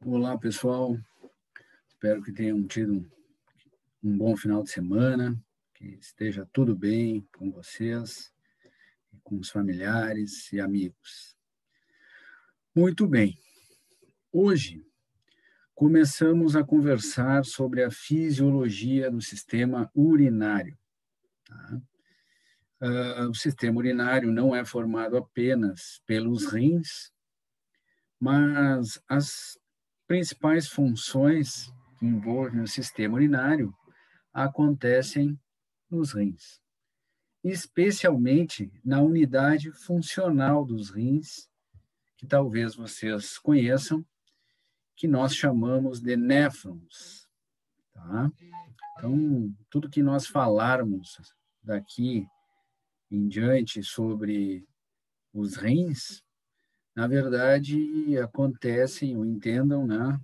Olá, pessoal. Espero que tenham tido um bom final de semana, que esteja tudo bem com vocês, com os familiares e amigos. Muito bem. Hoje começamos a conversar sobre a fisiologia do sistema urinário. Tá? O sistema urinário não é formado apenas pelos rins, mas as principais funções que envolvem o sistema urinário acontecem nos rins, especialmente na unidade funcional dos rins, que talvez vocês conheçam, que nós chamamos de néfrons. Tá? Então, tudo que nós falarmos daqui em diante sobre os rins, na verdade, acontecem, ou entendam, né,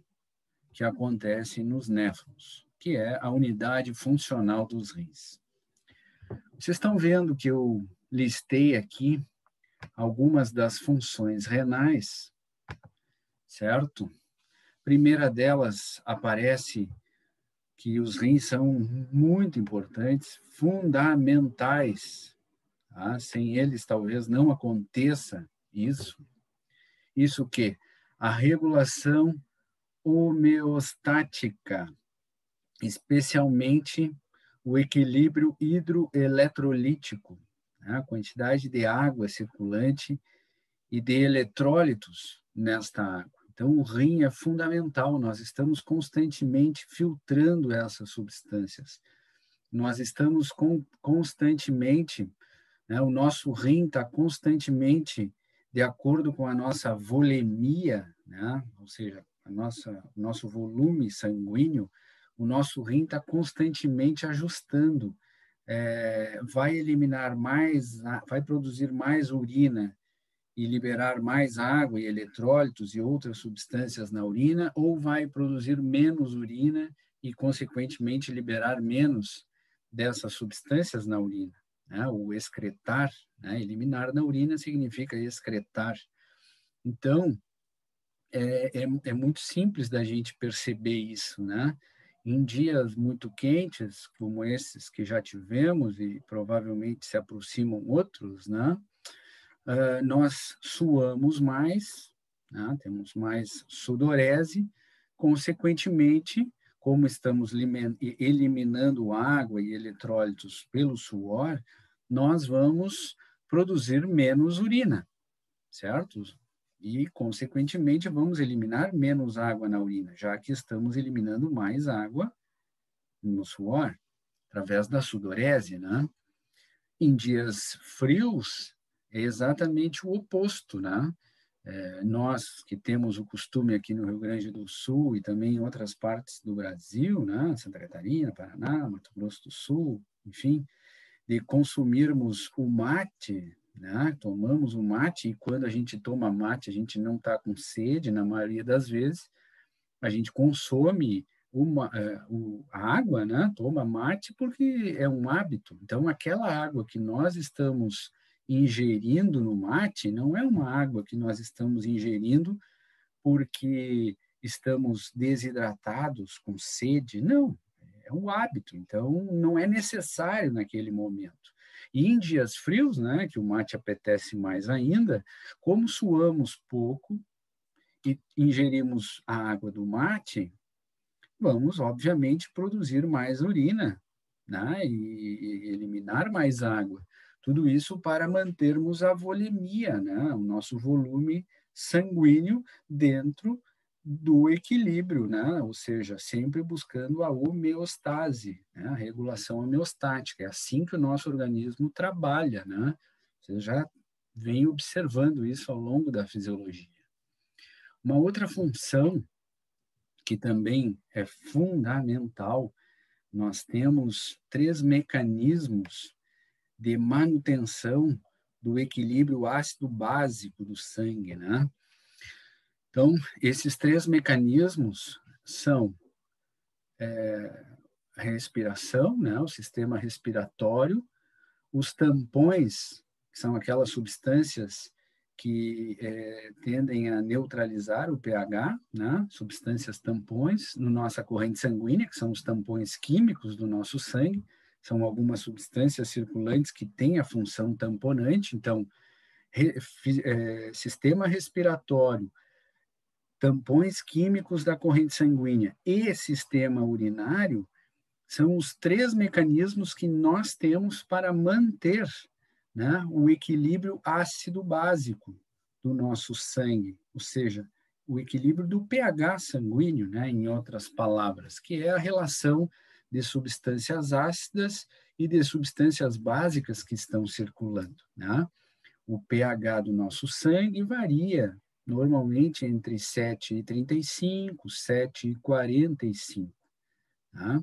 que acontece nos néfrons, que é a unidade funcional dos rins. Vocês estão vendo que eu listei aqui algumas das funções renais, certo? Primeira delas aparece que os rins são muito importantes, fundamentais, tá? Sem eles talvez não aconteça isso. Isso que? A regulação homeostática, especialmente o equilíbrio hidroeletrolítico, né? A quantidade de água circulante e de eletrólitos nesta água. Então, o rim é fundamental, nós estamos constantemente filtrando essas substâncias. Nós estamos constantemente, né, o nosso rim está constantemente de acordo com a nossa volemia, né, ou seja, o nosso volume sanguíneo, o nosso rim está constantemente ajustando, vai eliminar mais, vai produzir mais urina e liberar mais água e eletrólitos e outras substâncias na urina, ou vai produzir menos urina e, consequentemente, liberar menos dessas substâncias na urina. Né? O excretar, né? Eliminar na urina significa excretar. Então, é muito simples da gente perceber isso, né? Em dias muito quentes, como esses que já tivemos, e provavelmente se aproximam outros, né? Nós suamos mais, né? Temos mais sudorese, consequentemente, como estamos eliminando água e eletrólitos pelo suor, nós vamos produzir menos urina, certo? E, consequentemente, vamos eliminar menos água na urina, já que estamos eliminando mais água no suor, através da sudorese, né? Em dias frios, é exatamente o oposto, né? Nós que temos o costume aqui no Rio Grande do Sul e também em outras partes do Brasil, né? Santa Catarina, Paraná, Mato Grosso do Sul, enfim, de consumirmos o mate, né? Tomamos o mate e quando a gente toma mate, a gente não está com sede, na maioria das vezes, a gente consome a água, né? Toma mate porque é um hábito. Então, aquela água que nós estamos ingerindo no mate não é uma água que nós estamos ingerindo porque estamos desidratados, com sede. Não, é um hábito. Então, não é necessário naquele momento. E em dias frios, né, que o mate apetece mais ainda, como suamos pouco e ingerimos a água do mate, vamos, obviamente, produzir mais urina, né? E eliminar mais água. Tudo isso para mantermos a volemia, né? O nosso volume sanguíneo dentro do equilíbrio, né? Ou seja, sempre buscando a homeostase, né? A regulação homeostática. É assim que o nosso organismo trabalha, né? Você já vem observando isso ao longo da fisiologia. Uma outra função que também é fundamental, nós temos 3 mecanismos de manutenção do equilíbrio ácido-básico do sangue, né? Então, esses 3 mecanismos são a respiração, né? O sistema respiratório, os tampões, que são aquelas substâncias que tendem a neutralizar o pH, né? Substâncias tampões na nossa corrente sanguínea, que são os tampões químicos do nosso sangue, são algumas substâncias circulantes que têm a função tamponante. Então, sistema respiratório, tampões químicos da corrente sanguínea e sistema urinário são os três mecanismos que nós temos para manter, né, o equilíbrio ácido-básico do nosso sangue, ou seja, o equilíbrio do pH sanguíneo, né, em outras palavras, que é a relação de substâncias ácidas e de substâncias básicas que estão circulando, né? O pH do nosso sangue varia normalmente entre 7,35 e 7,45, tá?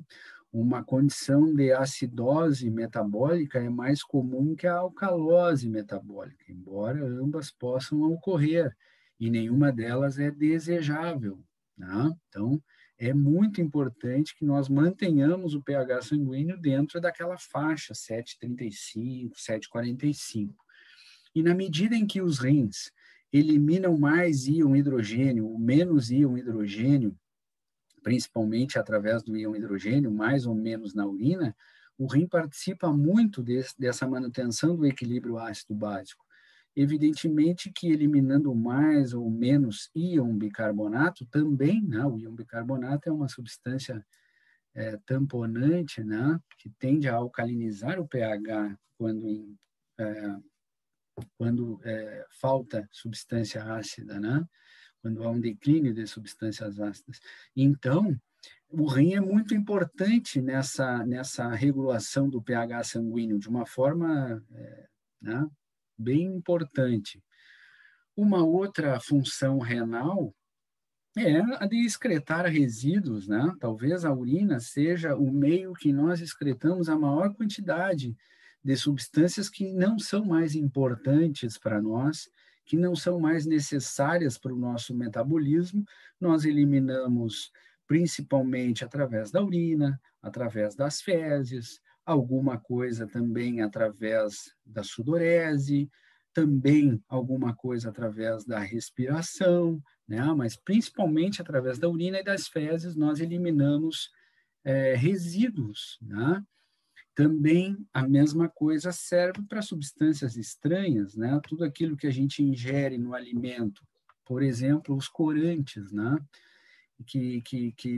Uma condição de acidose metabólica é mais comum que a alcalose metabólica, embora ambas possam ocorrer, e nenhuma delas é desejável, tá? Então, é muito importante que nós mantenhamos o pH sanguíneo dentro daquela faixa 7,35, 7,45. E na medida em que os rins eliminam mais íon hidrogênio ou menos íon hidrogênio, principalmente através do íon hidrogênio, mais ou menos na urina, o rim participa muito dessa manutenção do equilíbrio ácido-básico. Evidentemente que eliminando mais ou menos íon bicarbonato também, né? O íon bicarbonato é uma substância tamponante, né? Que tende a alcalinizar o pH quando falta substância ácida, né? Quando há um declínio de substâncias ácidas. Então, o rim é muito importante nessa regulação do pH sanguíneo, de uma forma né, bem importante. Uma outra função renal é a de excretar resíduos, né? Talvez a urina seja o meio que nós excretamos a maior quantidade de substâncias que não são mais importantes para nós, que não são mais necessárias para o nosso metabolismo. Nós eliminamos principalmente através da urina, através das fezes, alguma coisa também através da sudorese, também alguma coisa através da respiração, né? Mas principalmente através da urina e das fezes nós eliminamos resíduos, né? Também a mesma coisa serve para substâncias estranhas, né? Tudo aquilo que a gente ingere no alimento, por exemplo, os corantes, né? Que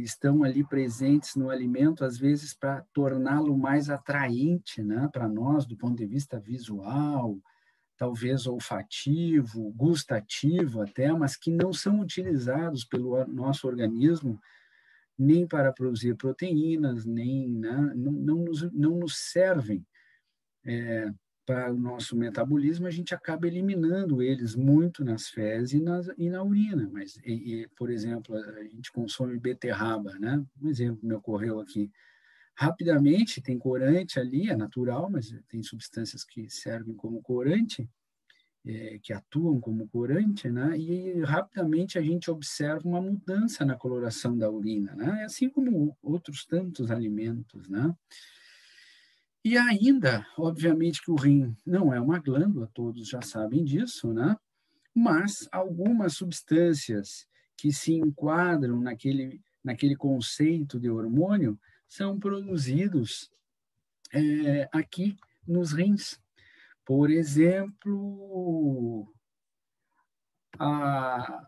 estão ali presentes no alimento, às vezes para torná-lo mais atraente, né? Para nós, do ponto de vista visual, talvez olfativo, gustativo até, mas que não são utilizados pelo nosso organismo nem para produzir proteínas, nem né, não nos servem para o nosso metabolismo. A gente acaba eliminando eles muito nas fezes e na urina. Mas, por exemplo, a gente consome beterraba, né? Um exemplo que me ocorreu aqui. Rapidamente, tem corante ali, é natural, mas tem substâncias que servem como corante, que atuam como corante, né? E rapidamente a gente observa uma mudança na coloração da urina, né? Assim como outros tantos alimentos, né? E ainda, obviamente que o rim não é uma glândula, todos já sabem disso, né? Mas algumas substâncias que se enquadram naquele conceito de hormônio são produzidos aqui nos rins. Por exemplo, a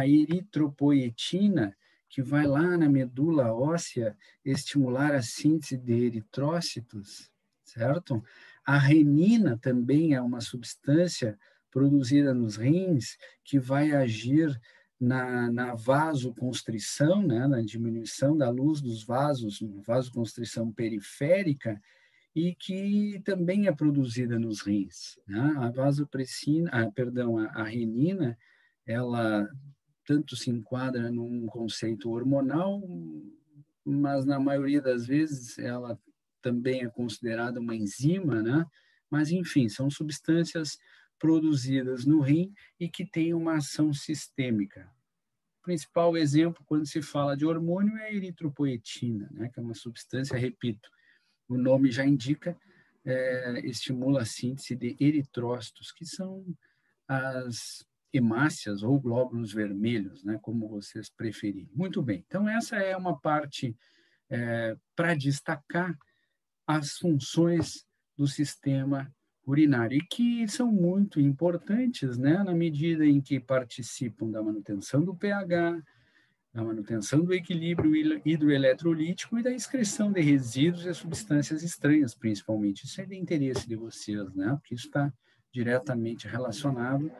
eritropoetina, que vai lá na medula óssea estimular a síntese de eritrócitos, certo? A renina também é uma substância produzida nos rins que vai agir na vasoconstrição, né, na diminuição da luz dos vasos, vasoconstrição periférica, e que também é produzida nos rins, né? A vasopressina, a renina, ela tanto se enquadra num conceito hormonal, mas na maioria das vezes ela também é considerada uma enzima, né? Mas enfim, são substâncias produzidas no rim e que têm uma ação sistêmica. O principal exemplo quando se fala de hormônio é a eritropoetina, né? Que é uma substância, repito, o nome já indica, estimula a síntese de eritrócitos, que são as hemácias ou glóbulos vermelhos, né, como vocês preferirem. Muito bem, então essa é uma parte para destacar as funções do sistema urinário, e que são muito importantes, né, na medida em que participam da manutenção do pH, da manutenção do equilíbrio hidroeletrolítico e da excreção de resíduos e substâncias estranhas, principalmente. Isso é de interesse de vocês, né, porque isso está diretamente relacionado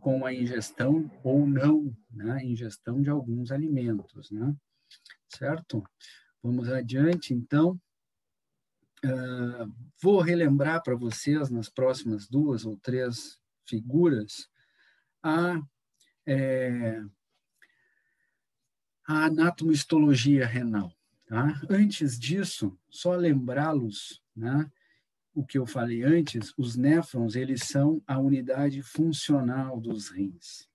com a ingestão ou não, né, ingestão de alguns alimentos, né, certo? Vamos adiante, então. Vou relembrar para vocês, nas próximas 2 ou 3 figuras, a anatomostologia renal. Tá? Antes disso, só lembrá-los, né, o que eu falei antes, os néfrons, eles são a unidade funcional dos rins.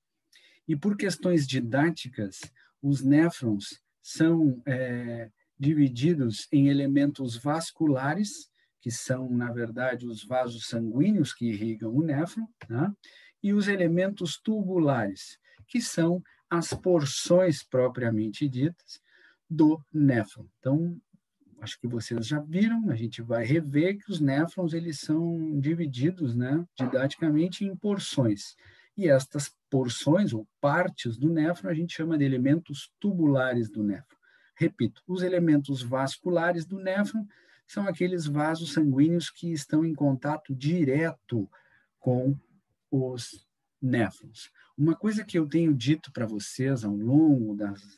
E por questões didáticas, os néfrons são divididos em elementos vasculares, que são, na verdade, os vasos sanguíneos que irrigam o néfron, né? E os elementos tubulares, que são as porções propriamente ditas do néfron. Então, acho que vocês já viram, a gente vai rever que os néfrons eles são divididos, né, didaticamente em porções. E estas porções ou partes do néfron a gente chama de elementos tubulares do néfron. Repito, os elementos vasculares do néfron são aqueles vasos sanguíneos que estão em contato direto com os néfrons. Uma coisa que eu tenho dito para vocês ao longo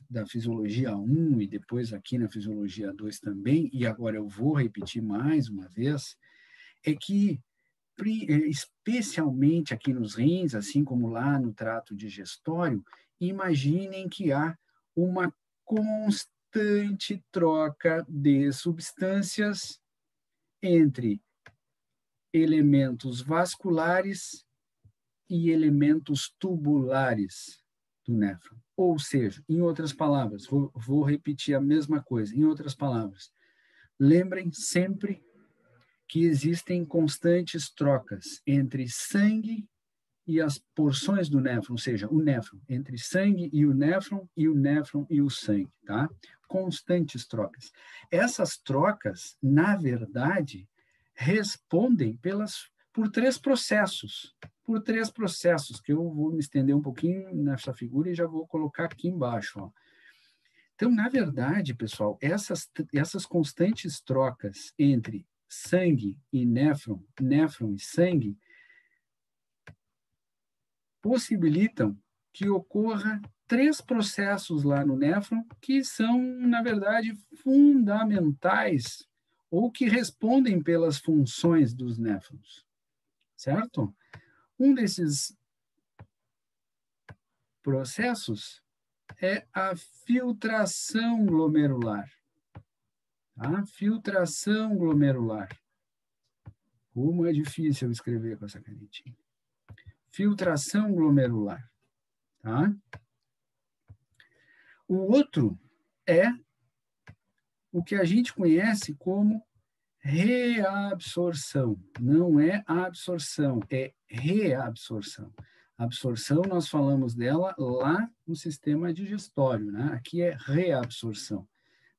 da Fisiologia 1 e depois aqui na Fisiologia 2 também, e agora eu vou repetir mais uma vez, é que, especialmente aqui nos rins, assim como lá no trato digestório, imaginem que há uma constante troca de substâncias entre elementos vasculares e elementos tubulares do néfron. Ou seja, em outras palavras, vou repetir a mesma coisa, em outras palavras, lembrem sempre que existem constantes trocas entre sangue e as porções do néfron, ou seja, o néfron, entre sangue e o néfron e o néfron e o sangue, tá? Constantes trocas. Essas trocas, na verdade, respondem por 3 processos. Por 3 processos, que eu vou me estender um pouquinho nessa figura e já vou colocar aqui embaixo. Ó. Então, na verdade, pessoal, essas constantes trocas entre sangue e néfron e sangue, possibilitam que ocorra 3 processos lá no néfron que são, na verdade, fundamentais ou que respondem pelas funções dos néfrons, certo? Um desses processos é a filtração glomerular. Tá? Filtração glomerular. Como é difícil eu escrever com essa canetinha. Filtração glomerular. Tá? O outro é o que a gente conhece como reabsorção. Não é absorção, é reabsorção. Absorção, nós falamos dela lá no sistema digestório, né? Aqui é reabsorção.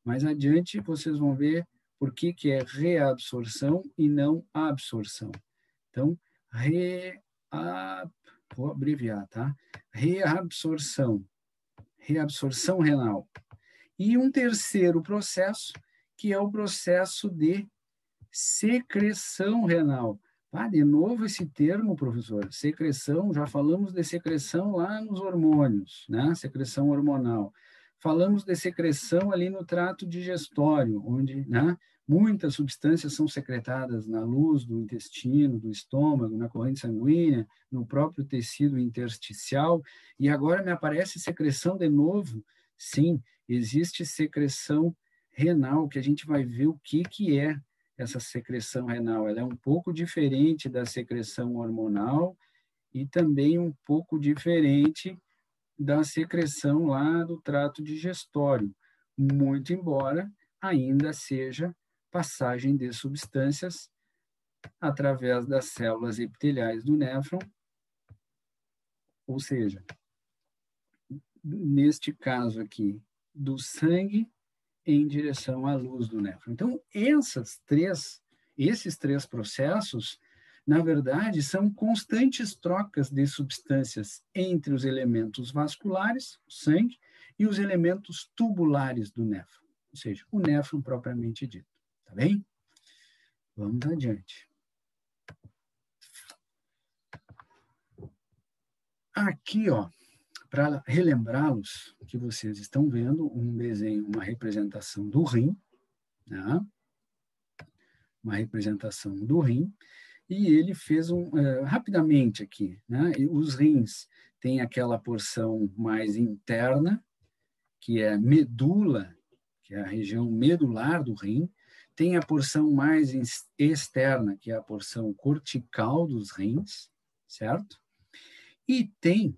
Mais adiante, vocês vão ver por que é reabsorção e não absorção. Então, vou abreviar, tá? Reabsorção renal. E um terceiro processo, que é o processo de secreção renal. Ah, de novo esse termo, professor, secreção, já falamos de secreção lá nos hormônios, né? Secreção hormonal. Falamos de secreção ali no trato digestório, onde, né, muitas substâncias são secretadas na luz do intestino, do estômago, na corrente sanguínea, no próprio tecido intersticial, e agora me aparece secreção de novo. Sim, existe secreção renal, que a gente vai ver o que é essa secreção renal. Ela é um pouco diferente da secreção hormonal e também um pouco diferente da secreção lá do trato digestório, muito embora ainda seja passagem de substâncias através das células epiteliais do néfron ou seja, neste caso aqui, do sangue em direção à luz do néfron. Então, esses três processos, na verdade, são constantes trocas de substâncias entre os elementos vasculares, o sangue, e os elementos tubulares do néfron, ou seja, o néfron propriamente dito. Tá bem? Vamos adiante. Aqui, ó, para relembrá-los que vocês estão vendo um desenho, uma representação do rim, né? Uma representação do rim, e ele fez rapidamente aqui, né? E os rins têm aquela porção mais interna, que é medula, que é a região medular do rim, tem a porção mais externa, que é a porção cortical dos rins, certo? E tem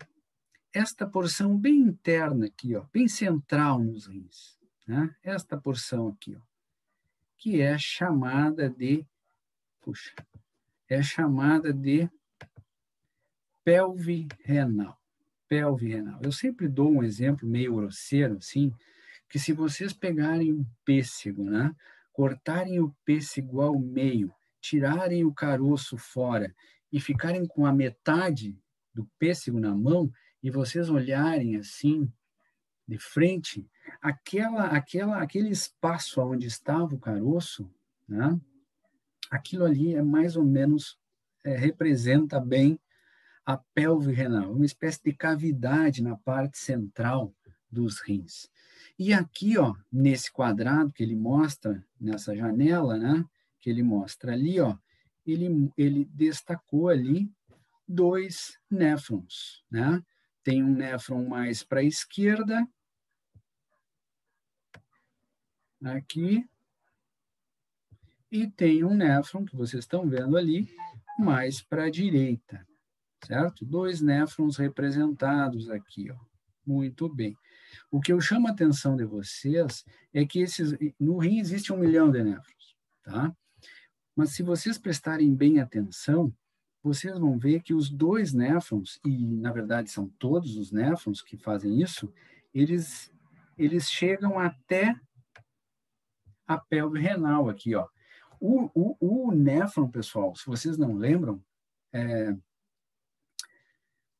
esta porção bem interna aqui, ó, bem central nos rins, né? Esta porção aqui, ó, que é chamada de, pelve renal. Pelve renal. Eu sempre dou um exemplo meio grosseiro, assim, que se vocês pegarem um pêssego, né, cortarem o pêssego ao meio, tirarem o caroço fora e ficarem com a metade do pêssego na mão e vocês olharem assim de frente, aquele espaço onde estava o caroço, né, aquilo ali é mais ou menos representa bem a pelve renal, uma espécie de cavidade na parte central dos rins. E aqui, ó, nesse quadrado que ele mostra, nessa janela, né, que ele mostra ali, ó, ele destacou ali 2 néfrons, né? Tem um néfron mais para a esquerda, aqui, e tem um néfron, que vocês estão vendo ali, mais para a direita, certo? 2 néfrons representados aqui, ó. Muito bem. O que eu chamo a atenção de vocês é que no rim existe 1 milhão de néfrons, tá? Mas se vocês prestarem bem atenção, vocês vão ver que os 2 néfrons, e na verdade são todos os néfrons que fazem isso, eles chegam até a pelve renal aqui, ó. O néfron, pessoal, se vocês não lembram,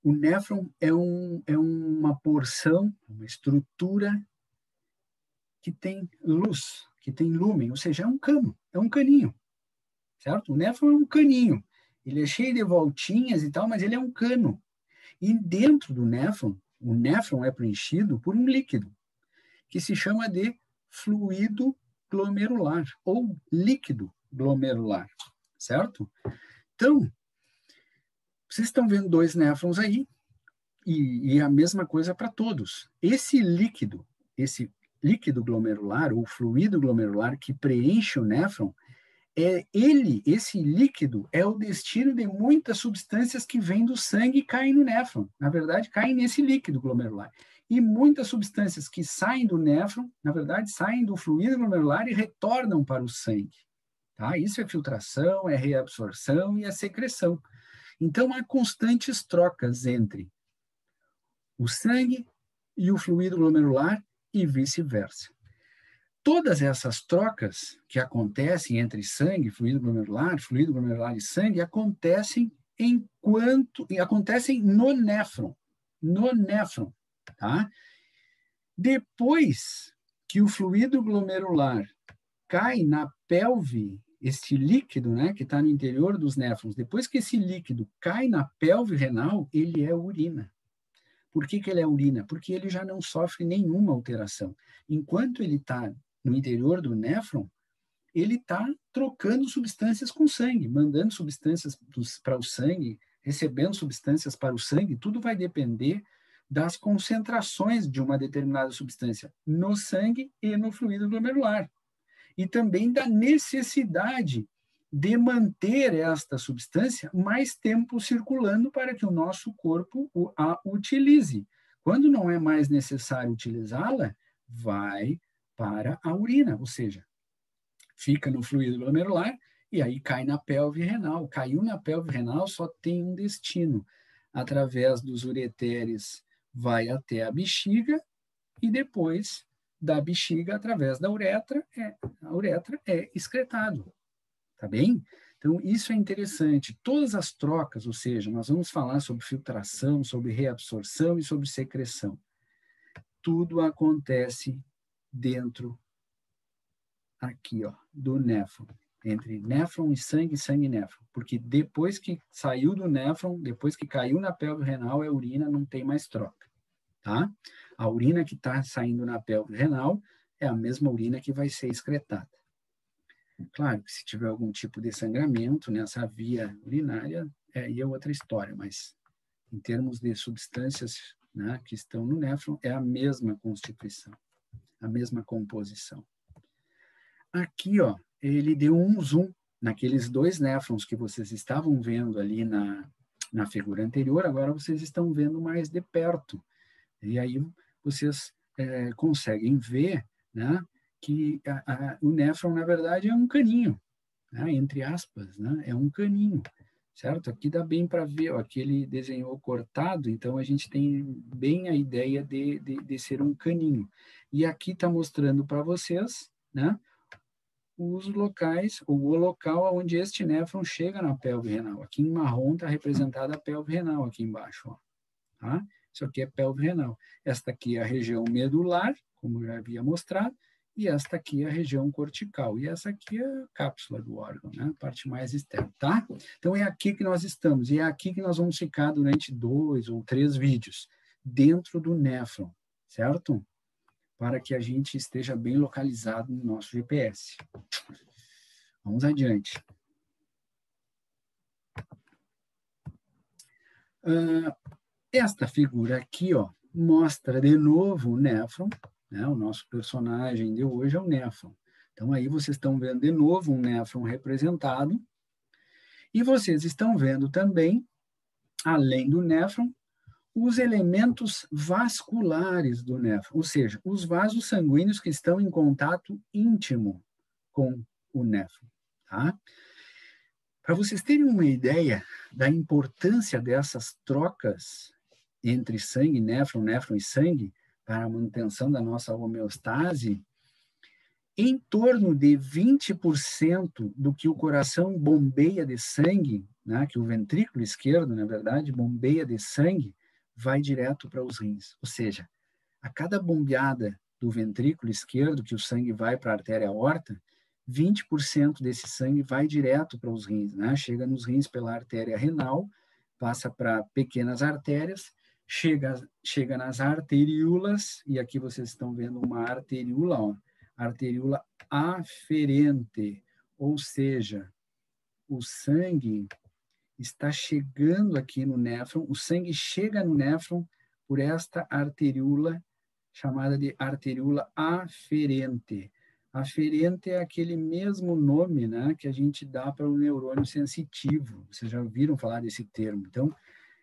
o néfron é uma porção, uma estrutura que tem luz, que tem lúmen, ou seja, é um cano, é um caninho, certo? O néfron é um caninho. Ele é cheio de voltinhas e tal, mas ele é um cano. E dentro do néfron, o néfron é preenchido por um líquido, que se chama de fluido glomerular, ou líquido glomerular, certo? Então, vocês estão vendo 2 néfrons aí, e a mesma coisa para todos. Esse líquido glomerular, ou fluido glomerular que preenche o néfron, esse líquido é o destino de muitas substâncias que vêm do sangue e caem no néfron. Na verdade, caem nesse líquido glomerular. E muitas substâncias que saem do néfron, na verdade, saem do fluido glomerular e retornam para o sangue. Tá? Isso é filtração, é reabsorção e é secreção. Então, há constantes trocas entre o sangue e o fluido glomerular e vice-versa. Todas essas trocas que acontecem entre sangue, fluido glomerular e sangue, acontecem no néfron. No néfron, tá? Depois que o fluido glomerular cai na pelve, este líquido, né, que está no interior dos néfrons, depois que esse líquido cai na pelve renal, ele é urina. Por que ele é urina? Porque ele já não sofre nenhuma alteração. Enquanto ele está no interior do néfron, ele está trocando substâncias com sangue, mandando substâncias para o sangue, recebendo substâncias para o sangue, tudo vai depender das concentrações de uma determinada substância no sangue e no fluido glomerular. E também da necessidade de manter esta substância mais tempo circulando para que o nosso corpo a utilize. Quando não é mais necessário utilizá-la, vai para a urina, ou seja, fica no fluido glomerular e aí cai na pelve renal. Caiu na pelve renal, só tem um destino: através dos ureteres, vai até a bexiga e depois da bexiga, através da uretra, a uretra é excretado. Tá bem? Então, isso é interessante. Todas as trocas, ou seja, nós vamos falar sobre filtração, sobre reabsorção e sobre secreção. Tudo acontece dentro aqui, ó, do néfron, entre néfron e sangue e néfron, porque depois que saiu do néfron, depois que caiu na pelve renal, a urina não tem mais troca, tá? A urina que está saindo na pelve renal é a mesma urina que vai ser excretada. Claro que se tiver algum tipo de sangramento nessa via urinária, aí é outra história, mas em termos de substâncias, né, que estão no néfron, é a mesma constituição, a mesma composição. Aqui, ó, ele deu um zoom naqueles 2 néfrons que vocês estavam vendo ali na figura anterior, agora vocês estão vendo mais de perto. E aí vocês conseguem ver, né, que o néfron, na verdade, é um caninho, né, entre aspas, né, é um caninho, certo? Aqui dá bem para ver, ó, aqui ele desenhou cortado, então a gente tem bem a ideia de ser um caninho. E aqui está mostrando para vocês, né, os locais, o local onde este néfron chega na pelve renal. Aqui em marrom está representada a pelve renal, aqui embaixo, ó, tá? Isso aqui é pelve renal. Esta aqui é a região medular, como eu já havia mostrado, e esta aqui é a região cortical. E essa aqui é a cápsula do órgão, né? A parte mais externa, tá? Então é aqui que nós estamos, e é aqui que nós vamos ficar durante 2 ou 3 vídeos, dentro do néfron, certo? Para que a gente esteja bem localizado no nosso GPS. Vamos adiante. Esta figura aqui, ó, mostra de novo o néfron, né? O nosso personagem de hoje é o néfron. Então, aí vocês estão vendo de novo um néfron representado. E vocês estão vendo também, além do néfron, os elementos vasculares do néfron, ou seja, os vasos sanguíneos que estão em contato íntimo com o néfron, tá? Para vocês terem uma ideia da importância dessas trocas entre sangue, néfron e sangue, para a manutenção da nossa homeostase, em torno de 20% do que o coração bombeia de sangue, né, que o ventrículo esquerdo, na verdade, bombeia de sangue, vai direto para os rins. Ou seja, a cada bombeada do ventrículo esquerdo, que o sangue vai para a artéria aorta, 20% desse sangue vai direto para os rins, né? Chega nos rins pela artéria renal, passa para pequenas artérias, chega nas arteríolas, e aqui vocês estão vendo uma arteríola, ó, arteríola aferente, ou seja, o sangue está chegando aqui no néfron, o sangue chega no néfron por esta arteríola chamada de arteríola aferente. Aferente é aquele mesmo nome, né, que a gente dá para o neurônio sensitivo. Vocês já ouviram falar desse termo? Então,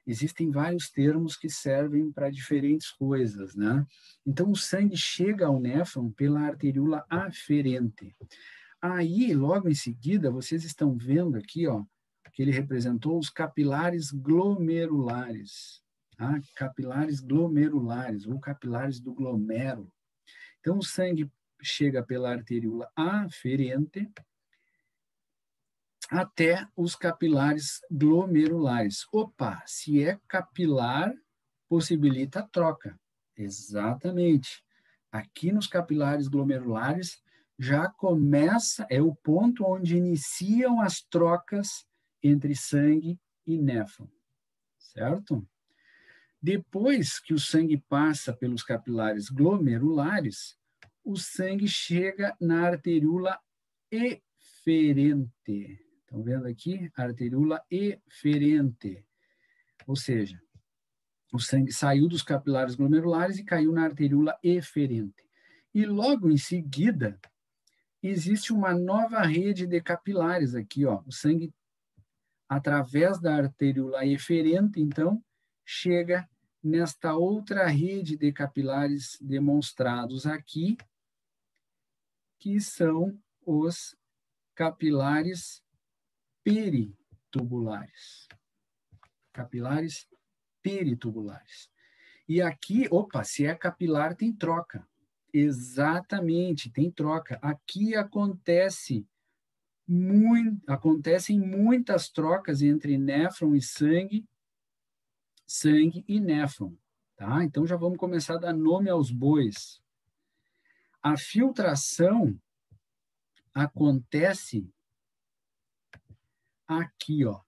existem vários termos que servem para diferentes coisas, né? Então, o sangue chega ao néfron pela arteríola aferente. Aí, logo em seguida, vocês estão vendo aqui, ó, que ele representou os capilares glomerulares. Tá? Capilares glomerulares, ou capilares do glomérulo. Então, o sangue chega pela arteríola aferente até os capilares glomerulares. Opa, se é capilar, possibilita a troca. Exatamente. Aqui nos capilares glomerulares já começa, é o ponto onde iniciam as trocas entre sangue e néfron, certo? Depois que o sangue passa pelos capilares glomerulares, o sangue chega na arteríola eferente. Estão vendo aqui? Arteríola eferente. Ou seja, o sangue saiu dos capilares glomerulares e caiu na arteríola eferente. E logo em seguida, existe uma nova rede de capilares aqui, ó. O sangue, através da arteríola eferente, então, chega nesta outra rede de capilares demonstrados aqui, que são os capilares peritubulares. Capilares peritubulares. E aqui, opa, se é capilar, tem troca. Exatamente, tem troca. Aqui acontecem muitas trocas entre néfron e sangue e néfron. Tá? Então, já vamos começar a dar nome aos bois. A filtração acontece aqui, ó,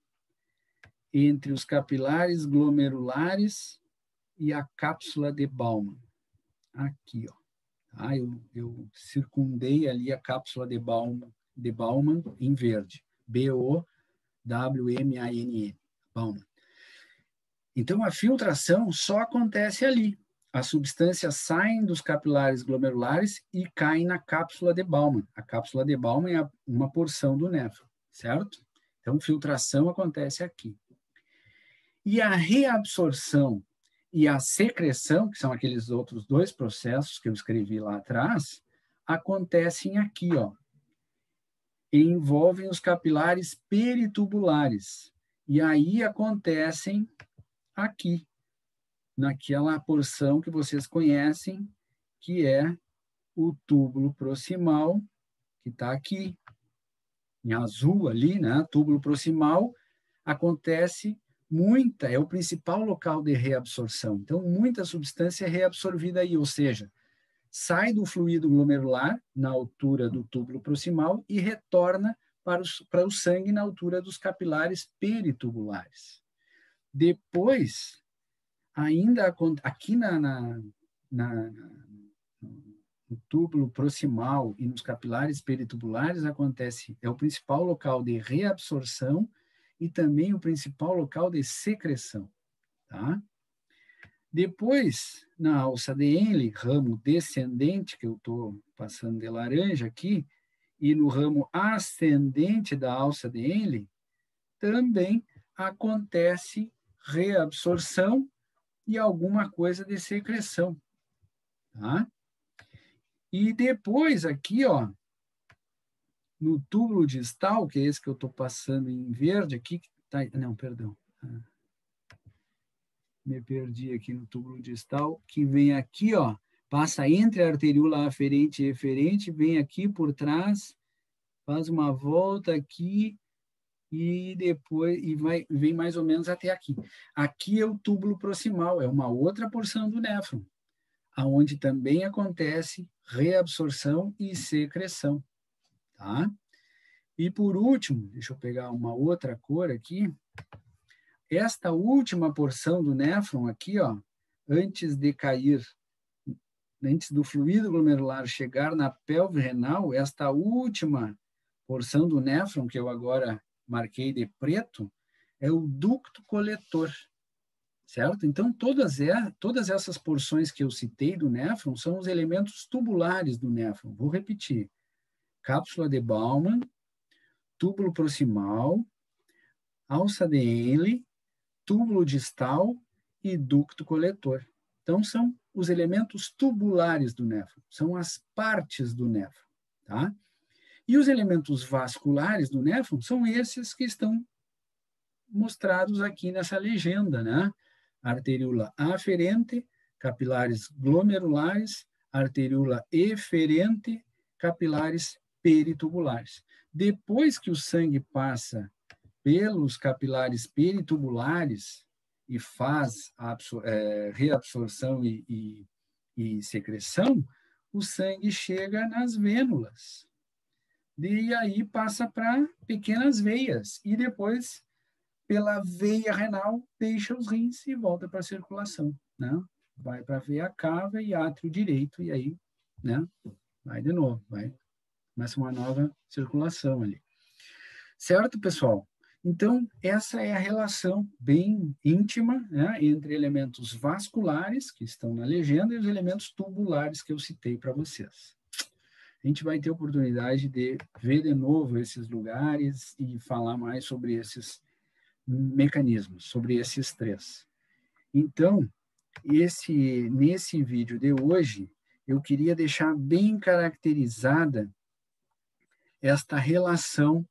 entre os capilares glomerulares e a cápsula de Bowman. Aqui, ó. Tá? Eu circundei ali a cápsula de Bowman em verde. B-O-W-M-A-N-N. Bowman. Então, a filtração só acontece ali. As substâncias saem dos capilares glomerulares e caem na cápsula de Bowman. A cápsula de Bowman é uma porção do néfron, certo? Então, filtração acontece aqui. E a reabsorção e a secreção, que são aqueles outros dois processos que eu escrevi lá atrás, acontecem aqui, ó. Envolvem os capilares peritubulares. E aí acontecem aqui, naquela porção que vocês conhecem, que é o túbulo proximal, que está aqui, em azul ali, né? Túbulo proximal, acontece é o principal local de reabsorção. Então, muita substância é reabsorvida aí, ou seja, sai do fluido glomerular na altura do túbulo proximal e retorna para o sangue na altura dos capilares peritubulares. Depois, ainda aqui no túbulo proximal e nos capilares peritubulares é o principal local de reabsorção e também o principal local de secreção, tá? Depois, na alça de Henle, ramo descendente, que eu estou passando de laranja aqui, e no ramo ascendente da alça de Henle, também acontece reabsorção e alguma coisa de secreção, tá? E depois aqui, ó, no túbulo distal, que é esse que eu estou passando em verde aqui, não, perdão, me perdi aqui no túbulo distal, que vem aqui, ó, passa entre a arteríola aferente e eferente, vem aqui por trás, faz uma volta aqui e depois vem mais ou menos até aqui. Aqui é o túbulo proximal, é uma outra porção do néfron, aonde também acontece reabsorção e secreção, tá? E por último, deixa eu pegar uma outra cor aqui. Esta última porção do néfron aqui, ó, antes do fluido glomerular chegar na pelve renal, esta última porção do néfron, que eu agora marquei de preto, é o ducto coletor, certo? Então, todas essas porções que eu citei do néfron são os elementos tubulares do néfron. Vou repetir. Cápsula de Bowman, túbulo proximal, alça de Henle, túbulo distal e ducto coletor. Então, são os elementos tubulares do néfron, são as partes do néfron, tá? E os elementos vasculares do néfron são esses que estão mostrados aqui nessa legenda, né? Arteríola aferente, capilares glomerulares, arteríola eferente, capilares peritubulares. Depois que o sangue passa pelos capilares peritubulares e faz a reabsorção e secreção, o sangue chega nas vênulas. E aí passa para pequenas veias e depois, pela veia renal, deixa os rins e volta para a circulação, né? Vai para a veia cava e átrio direito e aí, né? Vai de novo, começa uma nova circulação ali. Certo, pessoal? Então, essa é a relação bem íntima, né, entre elementos vasculares, que estão na legenda, e os elementos tubulares que eu citei para vocês. A gente vai ter oportunidade de ver de novo esses lugares e falar mais sobre esses mecanismos, sobre esses três. Então, nesse vídeo de hoje, eu queria deixar bem caracterizada esta relação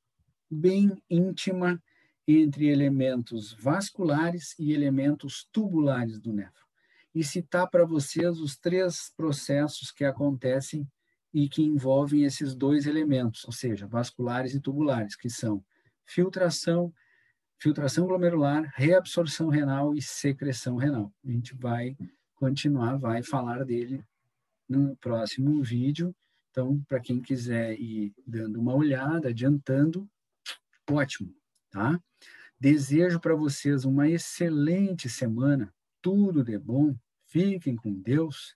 bem íntima entre elementos vasculares e elementos tubulares do néfron. E citar para vocês os 3 processos que acontecem e que envolvem esses 2 elementos, ou seja, vasculares e tubulares, que são filtração glomerular, reabsorção renal e secreção renal. A gente vai continuar, vai falar dele no próximo vídeo. Então, para quem quiser ir dando uma olhada, adiantando, ótimo, tá? Desejo para vocês uma excelente semana, tudo de bom, fiquem com Deus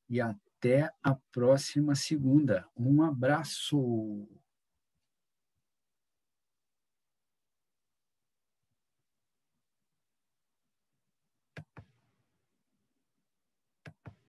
e até a próxima segunda. Um abraço!